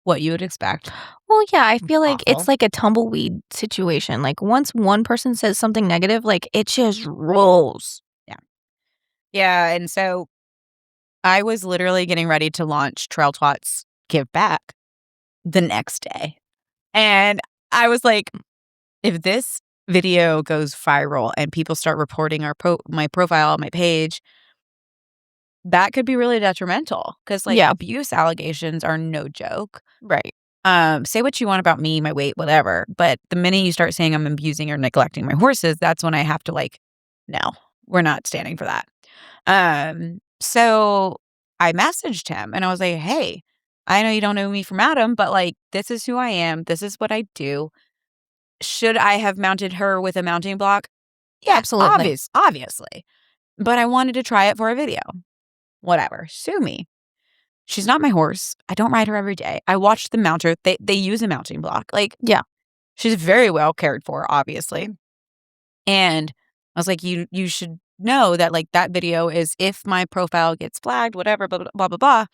what you would expect. Well, yeah, I feel like it's a tumbleweed situation. Once one person says something negative, it just rolls. Yeah. Yeah, and so I was literally getting ready to launch Trail Twats Give Back the next day. And I was like, if this video goes viral and people start reporting my profile on my page, that could be really detrimental because abuse allegations are no joke. Right. Say what you want about me, my weight, whatever. But the minute you start saying I'm abusing or neglecting my horses, that's when I have to no, we're not standing for that. So I messaged him and I was like, hey, I know you don't know me from Adam, but this is who I am. This is what I do. Should I have mounted her with a mounting block? Yeah, absolutely. Obviously. But I wanted to try it for a video. Whatever. Sue me. She's not my horse. I don't ride her every day. I watched the mounter. They use a mounting block. Yeah. She's very well cared for, obviously. And I was like, you should know that that video is, if my profile gets flagged, whatever, blah, blah, blah, blah, blah,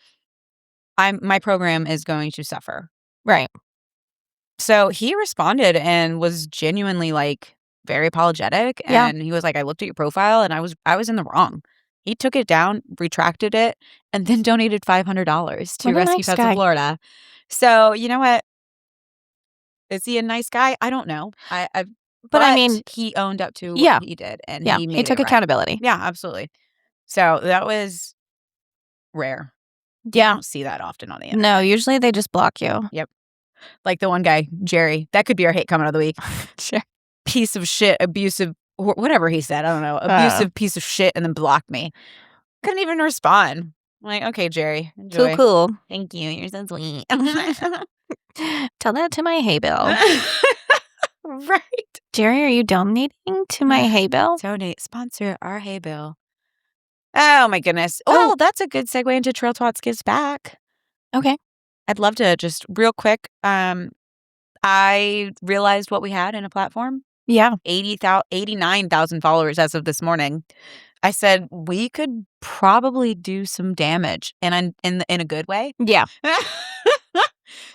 my program is going to suffer. Right. So he responded and was genuinely very apologetic. Yeah. And he was like, I looked at your profile and I was in the wrong. He took it down, retracted it, and then donated $500 to Rescue Pets of Florida. So you know what? Is he a nice guy? I don't know. But I mean, he owned up to what he did, and he took accountability. Yeah, absolutely. So that was rare. Yeah, you don't see that often on the internet. No, usually they just block you. Yep. Like the one guy, Jerry. That could be our hate comment of the week. Piece of shit, abusive, whatever he said. I don't know. Abusive piece of shit, and then blocked me. Couldn't even respond. I'm like, okay, Jerry. Enjoy. So cool. Thank you. You're so sweet. Tell that to my hay bill. Right. Jerry, are you donating to my hay bill? Donate. Sponsor our hay bill. Oh, my goodness. Oh, that's a good segue into Trail Twats Gives Back. Okay. I'd love to just real quick. I realized what we had in a platform. Yeah. 89,000 followers as of this morning. I said we could probably do some damage in a good way. Yeah.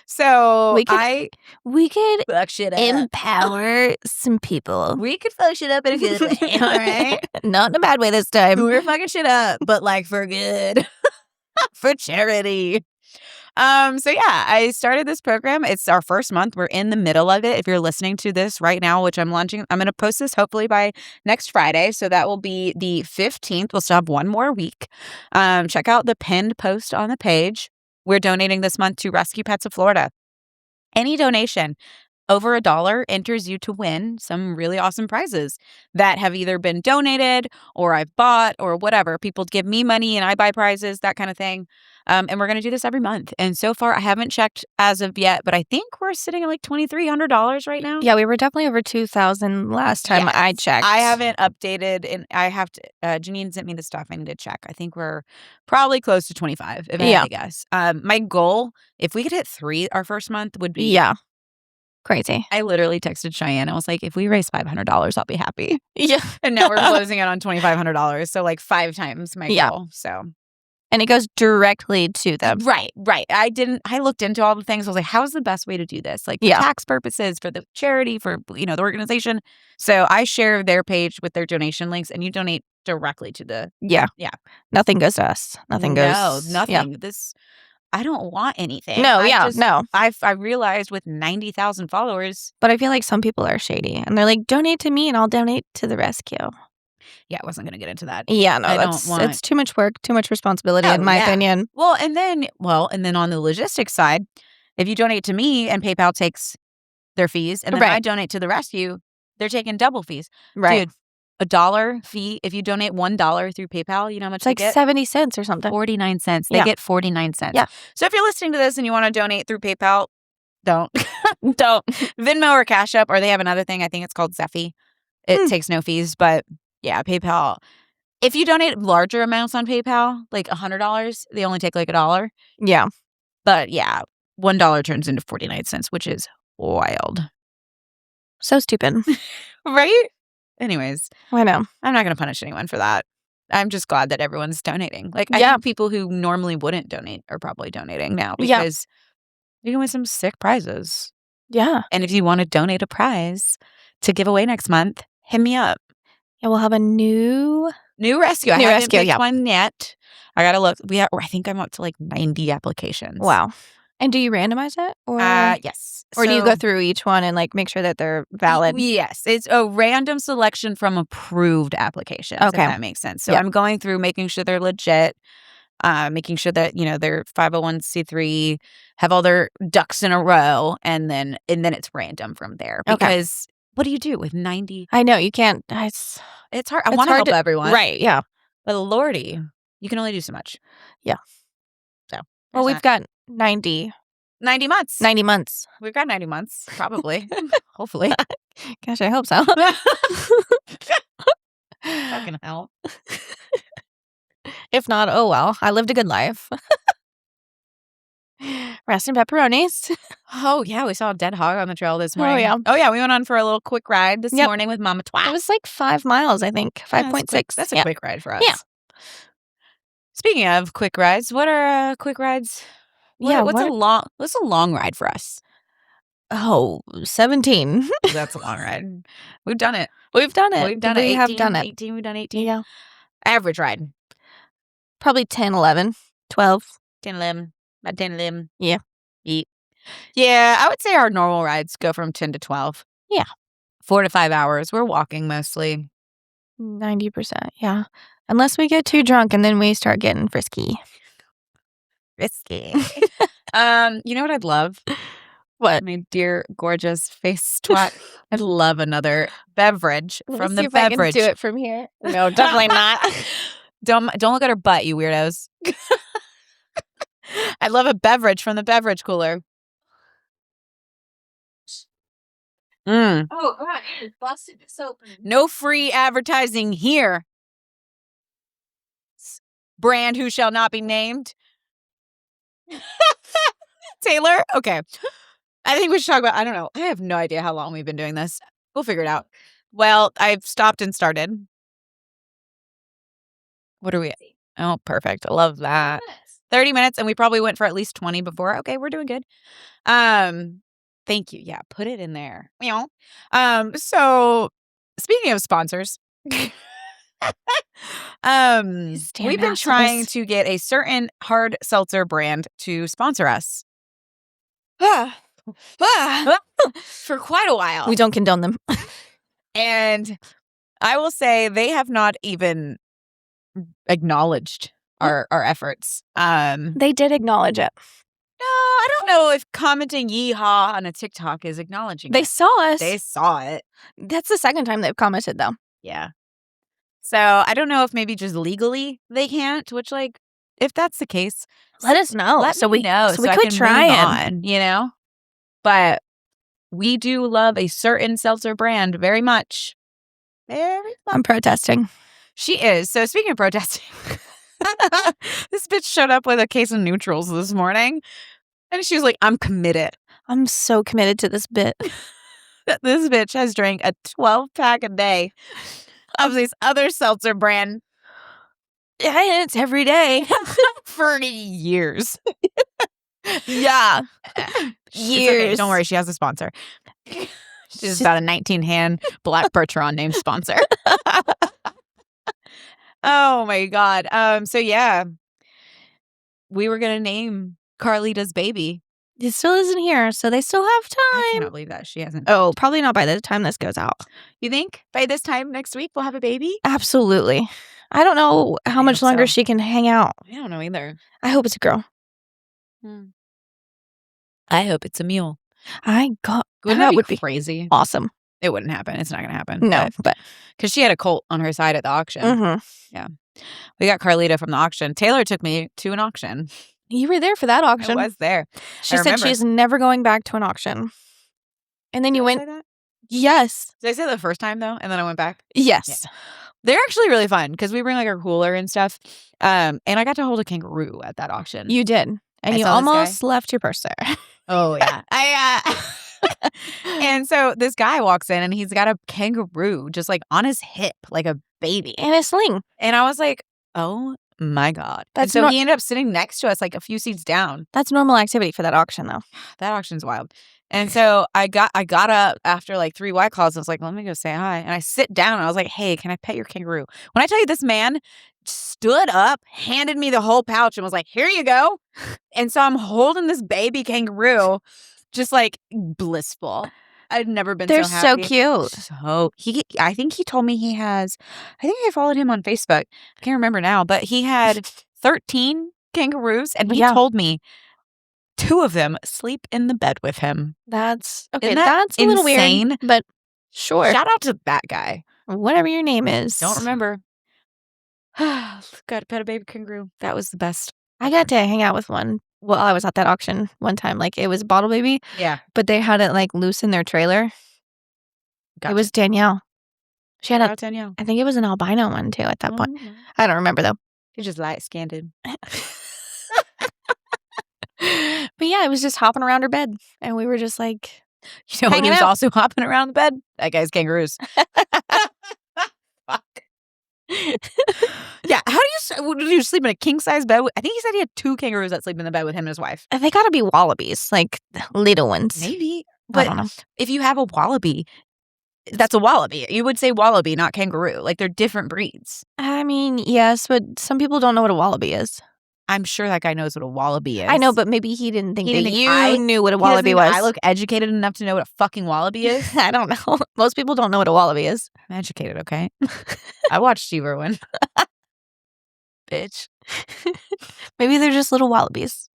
So we could fuck shit up. Empower some people. We could fuck shit up in a good way, all right? Not in a bad way this time. We're fucking shit up, but for good. For charity. So yeah, I started this program. It's our first month. We're in the middle of it. If you're listening to this right now, which I'm launching, I'm going to post this hopefully by next Friday. So that will be the 15th. We'll still have one more week. Check out the pinned post on the page. We're donating this month to Rescue Pets of Florida. Any donation over $1 enters you to win some really awesome prizes that have either been donated or I've bought or whatever. People give me money and I buy prizes, that kind of thing. And we're going to do this every month. And so far, I haven't checked as of yet, but I think we're sitting at $2,300 right now. Yeah, we were definitely over 2,000 last time I checked. I haven't updated, and I have to. Janine sent me the stuff. I need to check. I think we're probably close to 25, if I had to guess. My goal, if we could hit 3 our first month, would be crazy. I literally texted Cheyenne. I was like, if we raise $500, I'll be happy. Yeah. And now we're closing it on $2,500. So 5 times my goal. So. And it goes directly to them. Right. I looked into all the things. I was like, how's the best way to do this? For tax purposes, for the charity, for, the organization. So I share their page with their donation links and you donate directly to the. Yeah. Nothing goes to us. Nothing goes. No, nothing. Yeah. I don't want anything. No, no. I realized with 90,000 followers. But I feel like some people are shady and they're like, donate to me and I'll donate to the rescue. Yeah, I wasn't going to get into that. Yeah, no, it's too much work, too much responsibility, in my opinion. Well, and then on the logistics side, if you donate to me and PayPal takes their fees, and then I donate to the rescue, they're taking double fees. Right. Dude, $1 fee. If you donate $1 through PayPal, you know how much it's they get? 70 cents or something. 49 cents. They get 49 cents. Yeah. So if you're listening to this and you want to donate through PayPal, don't. Don't. Venmo or Cash App, or they have another thing. I think it's called Zeffy. It takes no fees, but yeah, PayPal. If you donate larger amounts on PayPal, like $100, they only take $1. Yeah. But yeah, $1 turns into 49 cents, which is wild. So stupid. Right? Anyways. I know. I'm not going to punish anyone for that. I'm just glad that everyone's donating. I think people who normally wouldn't donate are probably donating now because you can win some sick prizes. Yeah. And if you want to donate a prize to give away next month, hit me up. Yeah, we'll have a new rescue. I haven't picked one yet. I gotta look. I think I'm up to 90 applications. Wow. And do you randomize it? Or Yes. Or do you go through each one and like make sure that they're valid? Yes. It's a random selection from approved applications, if Okay. that makes sense. So Yep. I'm going through making sure they're legit, making sure that, they're 501c3, have all their ducks in a row, and then it's random from there. Okay. Because what do you do with 90? I know, you can't. It's hard. I It's want to hard help everyone. Right, yeah. But Lordy, you can only do so much. Yeah. So. Well, we've got 90 months. 90 months. We've got 90 months, probably. Hopefully. Gosh, I hope so. Fucking hell. If not, oh well. I lived a good life. Rest in pepperonis. Oh, yeah. We saw a dead hog on the trail this morning. Oh, yeah. We went on for a little quick ride this morning with Mama Twat. It was like 5 miles, I think. 5.6. That's a quick ride for us. Yeah. Speaking of quick rides, what are quick rides? What's a long ride for us? Oh, 17. That's a long ride. We've done it. We've done it. We have done it. 18. We've done 18. Yeah. Average ride. Probably 10, 11, 12. 10, 11. About 10, 11. Yeah. Yeah, I would say our normal rides go from 10 to 12. Yeah. 4 to 5 hours. We're walking mostly. 90%, yeah. Unless we get too drunk and then we start getting frisky. Risky. You know what I'd love? What? My dear, gorgeous face twat. I'd love another beverage from the see if beverage. I can do it from here. No, definitely not. Don't look at her butt, you weirdos. I'd love a beverage from the beverage cooler. Oh, God. It's busted. It's open. No free advertising here. Brand who shall not be named. Taylor? Okay. I think we should talk about, I don't know. I have no idea how long we've been doing this. We'll figure it out. Well, I've stopped and started. What are we at? Oh, perfect. I love that. 30 minutes, and we probably went for at least 20 before. Okay, we're doing good. Thank you. Yeah, put it in there. So speaking of sponsors, we've been trying to get a certain hard seltzer brand to sponsor us. For quite a while. We don't condone them. And I will say they have not even acknowledged our efforts. They did acknowledge it. No, I don't know if commenting yeehaw on a TikTok is acknowledging They it. saw us. They saw it. That's the second time they've commented, though. Yeah. So I don't know if maybe just legally they can't, which, like, if that's the case, let us know. Let me know so we I could can try move on, But we do love a certain seltzer brand very much. Very much. I'm protesting. She is. So speaking of protesting, this bitch showed up with a case of neutrals this morning. And she was like, I'm committed. I'm so committed to this bit. This bitch has drank a 12-pack a day of this other seltzer brand. Yeah, it's every day. For years. Yeah. Years. Okay, don't worry, she has a sponsor. She's about a 19-hand Black Percheron named sponsor. Oh my God. So yeah. We were gonna name Carlita's baby. It still isn't here, so they still have time. I cannot believe that she hasn't. Oh, probably not by the time this goes out. You think by this time next week we'll have a baby? Absolutely. I don't know how much longer she can hang out. I don't know either. I hope it's a girl. I hope it's a mule. That would be crazy. Awesome. It wouldn't happen. It's not going to happen. No, but because she had a colt on her side at the auction. Mm-hmm. Yeah. We got Carlita from the auction. Taylor took me to an auction. You were there for that auction. I was there. She said she's never going back to an auction. And then you went. Say that? Yes. Did I say that the first time though? And then I went back? Yes. Yeah. They're actually really fun because we bring like our cooler and stuff. And I got to hold a kangaroo at that auction. You did. And you almost left your purse there. Oh, yeah. And so this guy walks in and he's got a kangaroo just like on his hip, like a baby. And a sling. And I was like, oh my God. And so he ended up sitting next to us like a few seats down. That's normal activity for that auction though. That auction's wild. And so I got up after like 3 White Claws. I was like, let me go say hi. And I sit down and I was like, hey, can I pet your kangaroo? When I tell you this man stood up, handed me the whole pouch, and was like, "Here you go." And so I'm holding this baby kangaroo, just like blissful. I've never been They're so happy. so cute. So I think he told me he has. I think I followed him on Facebook. I can't remember now, but he had 13 kangaroos, and he Yeah. told me 2 of them sleep in the bed with him. That's okay. Isn't that That's a little insane? weird, but sure. Shout out to that guy. Whatever your name is. Don't remember. Got to pet a baby kangaroo. That was the best. I got to hang out with one. Well, I was at that auction one time. Like, it was a bottle baby, Yeah. but they had it like loose in their trailer. Gotcha. It was Danielle. She had Shout a, out Danielle. I think it was an albino one too at that point. Mhm. I don't remember though. He just light skinned. But yeah, it was just hopping around her bed, and we were just like, You know who hanging was out. also hopping around the bed? That guy's kangaroos. Fuck. Yeah. How do you sleep in a king size bed? I think he said he had 2 kangaroos that sleep in the bed with him and his wife. They gotta be wallabies, like little ones. Maybe. I But don't know. if you have a wallaby, that's a wallaby. You would say wallaby, not kangaroo. Like, they're different breeds. I mean, yes, but some people don't know what a wallaby is. I'm sure that guy knows what a wallaby is. I know, but maybe he didn't think He that didn't think you I- knew what a He doesn't wallaby think was. I look educated enough to know what a fucking wallaby is. I don't know. Most people don't know what a wallaby is. I'm educated, okay? I watched Steve Irwin. Bitch. Maybe they're just little wallabies.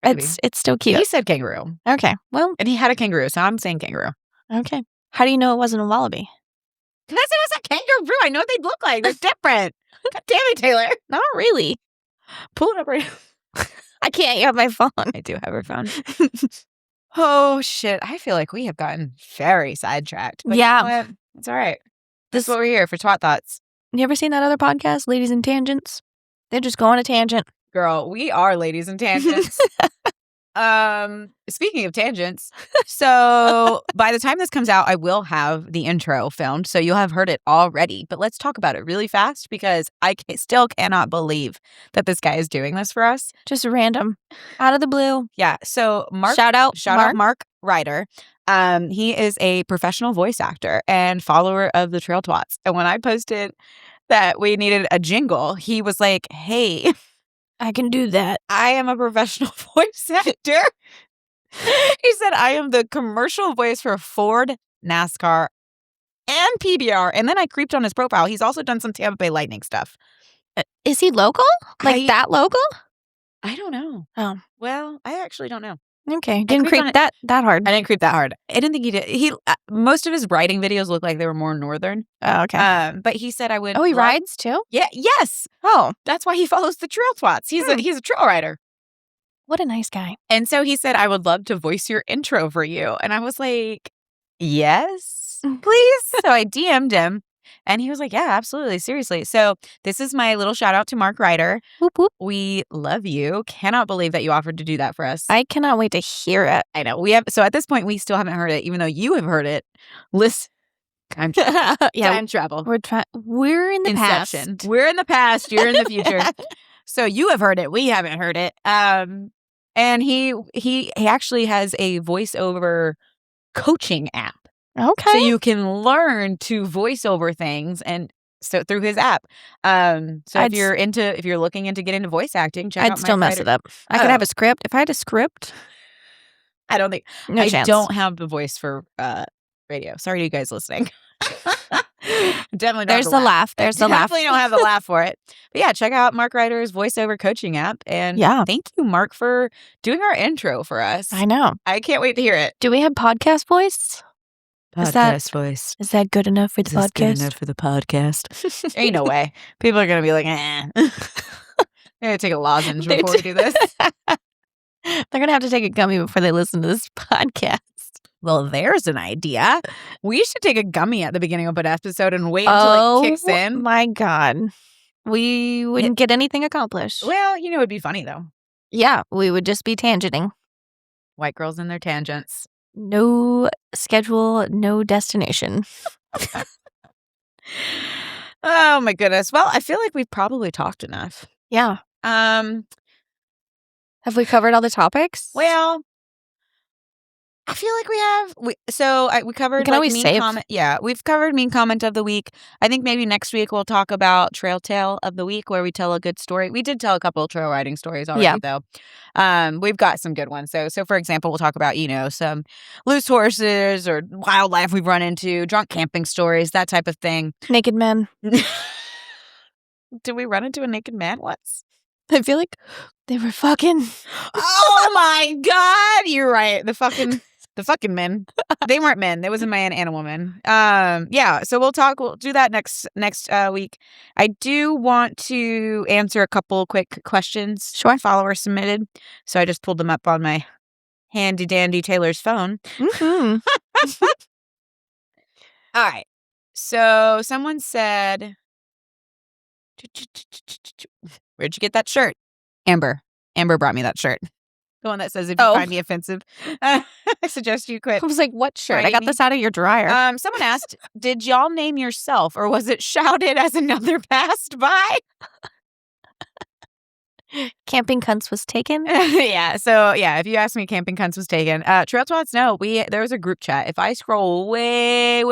Maybe. It's still cute. He said kangaroo. Okay. Well, And he had a kangaroo, so I'm saying kangaroo. okay. How do you know it wasn't a wallaby? Because it was a kangaroo. I know what they'd look like. They're different. God damn it, Taylor. Not really. Pull it up right now. I can't. You have my phone. I do have her phone. Oh, shit. I feel like we have gotten very sidetracked. But Yeah. You know what? It's all right. This is what we're here for, Twat Thoughts. You ever seen that other podcast, Ladies and Tangents? They just go on a tangent. Girl, we are ladies in tangents. Speaking of tangents, so by the time this comes out, I will have the intro filmed, so you'll have heard it already. But let's talk about it really fast because I still cannot believe that this guy is doing this for us. Just random. Out of the blue. Yeah. So Shout out out Mark Ryder. He is a professional voice actor and follower of the Trail Twats. And when I posted that we needed a jingle, he was like, "Hey, I can do that. I am a professional voice actor." He said, "I am the commercial voice for Ford, NASCAR, and PBR." And then I creeped on his profile. He's also done some Tampa Bay Lightning stuff. Is he local? Like that local? I don't know. Oh. Well, I actually don't know. Okay. Didn't creeped on creep it. that hard. I didn't creep that hard. I didn't think he did. He most of his riding videos look like they were more northern. Oh, okay. But he said I would. Oh, he rides too? Yeah. Yes. Oh, That's why he follows the Trail Twats. He's a trail rider. what a nice guy. And so he said, "I would love to voice your intro for you." And I was like, "Yes, please." So I DM'd him and he was like, "Yeah, absolutely. Seriously." So this is my little shout out to Mark Ryder. Whoop, whoop. We love you. Cannot believe that you offered to do that for us. I cannot wait to hear it. I know. So at this point, we still haven't heard it, even though you have heard it. Listen. Time travel. We're in the Inception. past. We're in the past. You're in the future. So you have heard it. We haven't heard it. And he actually has a voiceover coaching app. Okay. So you can learn to voice over things and so through his app. So if you're looking into getting into voice acting, check out I'd still Mike mess Ryder. it up. I could have a script. If I had a script, I don't think no I chance. don't have the voice for radio. Sorry to you guys listening. Definitely don't There's have the laugh. There's the laugh. Definitely don't have the laugh for it. But yeah, check out Mark Ryder's voiceover coaching app. And Yeah. thank you, Mark, for doing our intro for us. I know. I can't wait to hear it. Do we have podcast voice? voice. Is that good enough for the podcast? Good enough for the podcast? Ain't no way. People are going to be like, eh. They're going to take a lozenge before we do this. They're going to have to take a gummy before they listen to this podcast. Well, there's an idea. We should take a gummy at the beginning of an episode and wait until it kicks in. My God. We wouldn't get anything accomplished. Well, it'd be funny, though. Yeah, we would just be tangenting. White girls and their tangents. No schedule, no destination. Oh, my goodness. Well, I feel like we've probably talked enough. Yeah. Have we covered all the topics? Well, I feel like we have. We covered can always mean save. comment. Yeah, we've covered mean comment of the week. I think maybe next week we'll talk about trail tale of the week, where we tell a good story. We did tell a couple of trail riding stories already, though. We've got some good ones. So for example, we'll talk about some loose horses or wildlife we've run into, drunk camping stories, that type of thing. Naked men. Did we run into a naked man once? I feel like they were fucking. Oh my God, you're right. The fucking men. They weren't men. They was a man and a woman. Yeah. So we'll do that next week. I do want to answer a couple quick questions. Sure. Followers submitted. So I just pulled them up on my handy dandy Taylor's phone. Mm-hmm. All right. So someone said, "Where'd you get that shirt?" Amber brought me that shirt. The one that says, "If you find me offensive, I suggest you quit." I was like, what shirt? I got this out of your dryer. Someone asked, "Did y'all name yourself, or was it shouted as another passed by?" Camping Cunts was taken. Yeah. So yeah, if you ask me, Camping Cunts was taken. Trail Twats, no. There was a group chat. If I scroll way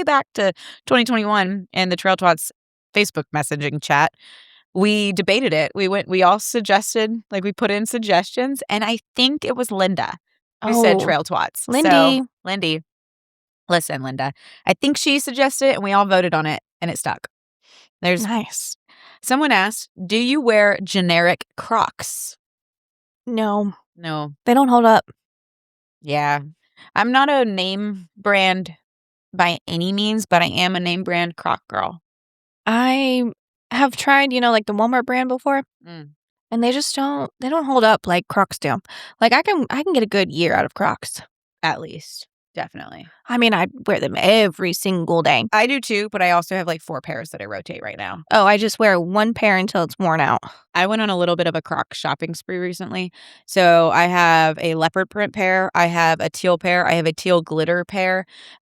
back to 2021 and the Trail Twats Facebook messaging chat, we debated it. We all suggested, we put in suggestions, and I think it was Linda who said Trail Twats. Lindy. So, Lindy. Listen, Linda. I think she suggested it, and we all voted on it, and it stuck. Nice. Someone asked, "Do you wear generic Crocs?" No. They don't hold up. Yeah. I'm not a name brand by any means, but I am a name brand Croc girl. I have tried, the Walmart brand before, and they just don't hold up like Crocs do. Like I can get a good year out of Crocs. At least. Definitely. I mean, I wear them every single day. I do too, but I also have 4 pairs that I rotate right now. Oh, I just wear one pair until it's worn out. I went on a little bit of a Croc shopping spree recently. So I have a leopard print pair, I have a teal pair, I have a teal glitter pair,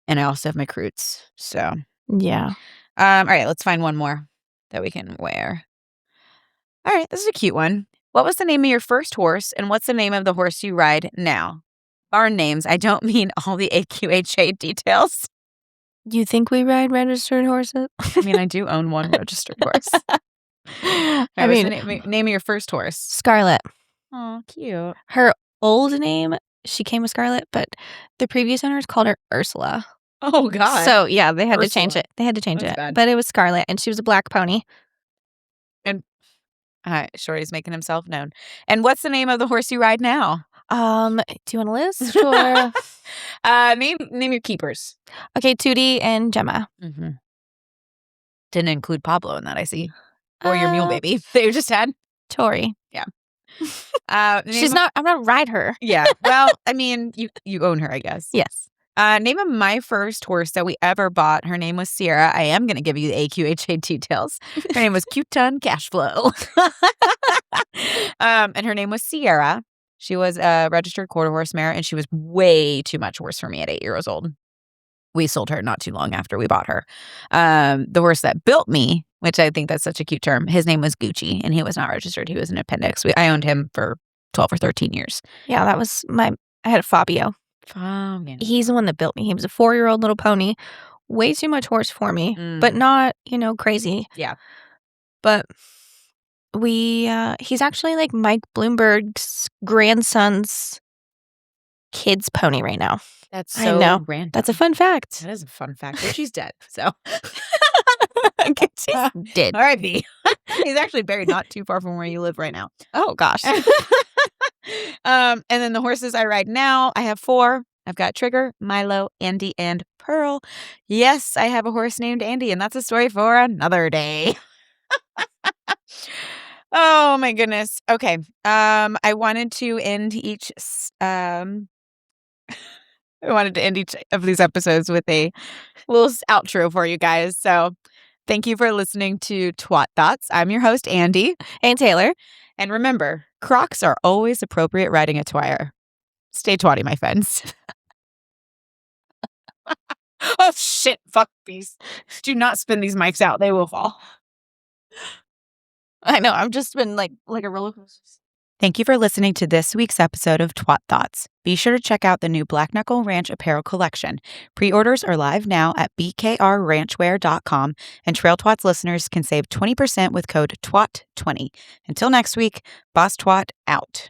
and I also have my Croots. So yeah. All right, let's find one more that we can wear. All right, this is a cute one. What was the name of your first horse, and what's the name of the horse you ride now? Barn names. I don't mean all the AQHA details. You think we ride registered horses? I mean, I do own one registered horse. I mean, name of your first horse. Scarlet. Oh, cute. Her old name, she came with Scarlet, but the previous owners called her Ursula. Oh, God. So, yeah, they had to change it. That's bad. But it was Scarlet, and she was a black pony. And Shorty's making himself known. And what's the name of the horse you ride now? Do you want a list or name your keepers? Okay, Tootie and Gemma. Mm-hmm. Didn't include Pablo in that, I see. Or your mule baby that you just had. Tori. Yeah. I'm not ride her. Yeah. Well, I mean, you own her, I guess. Yes. Name of my first horse that we ever bought. Her name was Sierra. I am going to give you the AQHA details. Her name was Q-Ton Cashflow. And her name was Sierra. She was a registered quarter horse mare, and she was way too much horse for me at 8 years old. We sold her not too long after we bought her. The horse that built me, which I think that's such a cute term, his name was Gucci, and he was not registered. He was an appendix. I owned him for 12 or 13 years. Yeah, that was I had a Fabio. He's the one that built me. He was a 4-year-old little pony. Way too much horse for me, but not, crazy. Yeah. But he's actually Mike Bloomberg's grandson's kid's pony right now. That's so I know. random. That's a fun fact. That is a fun fact. But she's dead, so. She's dead. R.I.P. He's actually buried not too far from where you live right now. Oh, gosh. And then the horses I ride now, I have 4. I've got Trigger, Milo, Andi, and Pearl. Yes, I have a horse named Andi, and that's a story for another day. Oh my goodness. Okay. I wanted to end each of these episodes with a little outro for you guys. So thank you for listening to Twat Thoughts. I'm your host, Andi. And Taylor. And remember, Crocs are always appropriate riding attire. Stay twatty, my friends. Oh, shit. Fuck these. Do not spin these mics out. They will fall. I know. I've just been like a roller coaster. Thank you for listening to this week's episode of Twat Thoughts. Be sure to check out the new Black Knuckle Ranch apparel collection. Pre-orders are live now at bkrranchwear.com, and Trail Twats listeners can save 20% with code TWAT20. Until next week, Boss Twat out.